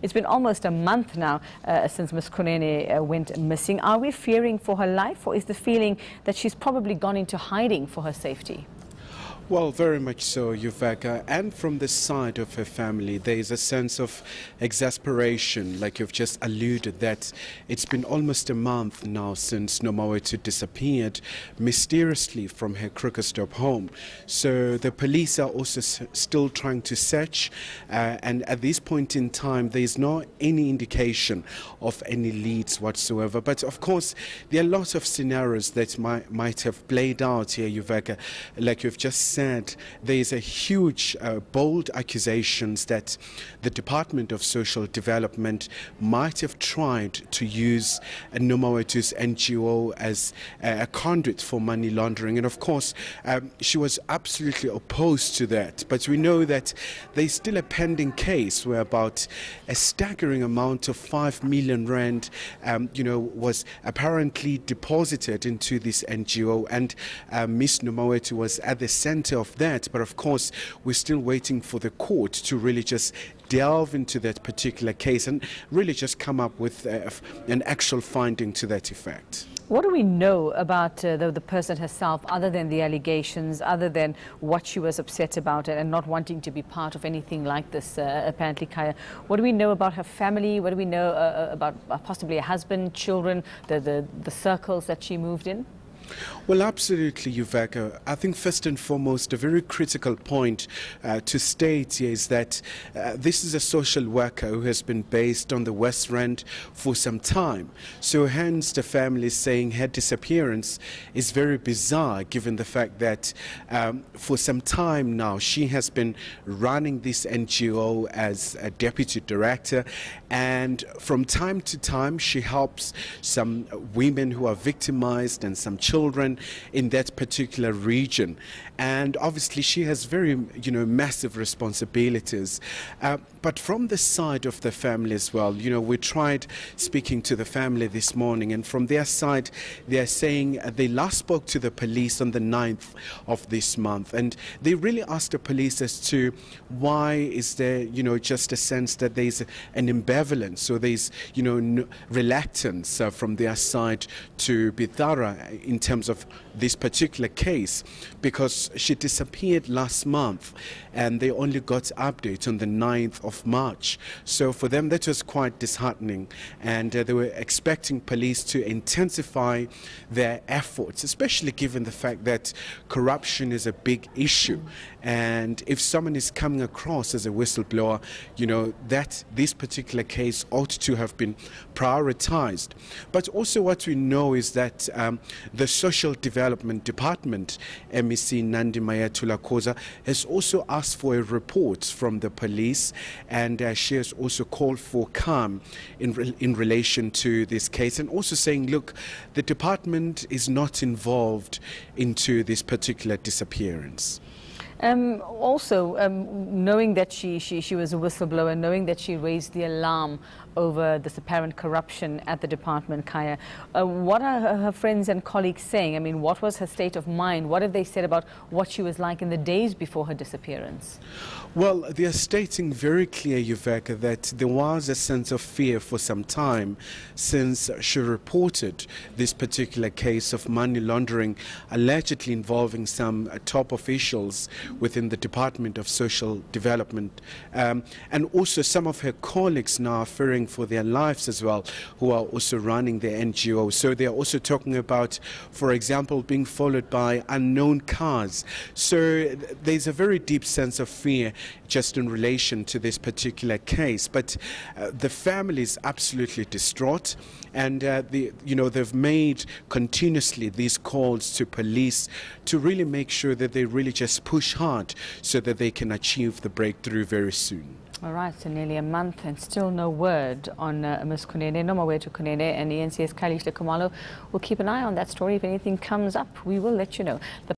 It's been almost a month now since Ms. Kunene went missing. Are we fearing for her life, or is the feeling that she's probably gone into hiding for her safety? Well, very much so, Yuveka. And from the side of her family, there is a sense of exasperation, like you've just alluded, that it's been almost a month now since Nomawethu disappeared mysteriously from her Krugersdorp home. So the police are also still trying to search, and at this point in time, there is not any indication of any leads whatsoever. But of course, there are lots of scenarios that might have played out here, Yuveka, like you've just said. There is a huge, bold accusations that the Department of Social Development might have tried to use Nomawethu's NGO as a conduit for money laundering. And of course, she was absolutely opposed to that. But we know that there is still a pending case where about a staggering amount of 5 million rand, was apparently deposited into this NGO. And Ms. Nomawethu was at the center of that, but of course we're still waiting for the court to really just delve into that particular case and really just come up with an actual finding to that effect. What do we know about the person herself, other than the allegations, other than what she was upset about and not wanting to be part of anything like this, apparently, Kaya? What do we know about her family? What do we know about possibly a husband, children, the circles that she moved in? Well, absolutely, Yuveka. I think first and foremost, a very critical point to state here is that this is a social worker who has been based on the West Rand for some time. So hence the family is saying her disappearance is very bizarre, given the fact that for some time now she has been running this NGO as a deputy director, and from time to time she helps some women who are victimized and some children in that particular region. And obviously she has very massive responsibilities, but from the side of the family as well, we tried speaking to the family this morning, and from their side they are saying they last spoke to the police on the 9th of this month, and they really asked the police as to why is there just a sense that there's an ambivalence, so there's reluctance from their side to be thorough in terms of this particular case, because she disappeared last month and they only got update on the 9th of March. So for them that was quite disheartening, and they were expecting police to intensify their efforts, especially given the fact that corruption is a big issue, and if someone is coming across as a whistleblower, that this particular case ought to have been prioritized. But also what we know is that the Social Development Department, MEC Nandi Mayatula-Khoza, has also asked for a report from the police, and she has also called for calm in relation to this case, and also saying, look, the department is not involved into this particular disappearance. Knowing that she was a whistleblower, knowing that she raised the alarm over this apparent corruption at the department, Kaya, what are her friends and colleagues saying? I mean, what was her state of mind? What have they said about what she was like in the days before her disappearance? Well, they are stating very clear, Yuveka, that there was a sense of fear for some time since she reported this particular case of money laundering allegedly involving some top officials within the Department of Social Development, and also some of her colleagues now are fearing for their lives as well, who are also running the NGO. So they are also talking about, for example, being followed by unknown cars. So there's a very deep sense of fear just in relation to this particular case. But the family is absolutely distraught, and they've made continuously these calls to police to really make sure that they really just push hard so that they can achieve the breakthrough very soon. All right, so nearly a month and still no word on Ms. Kunene, Nomawethu Kunene, and ENC's Khumalo. We'll keep an eye on that story. If anything comes up, we will let you know.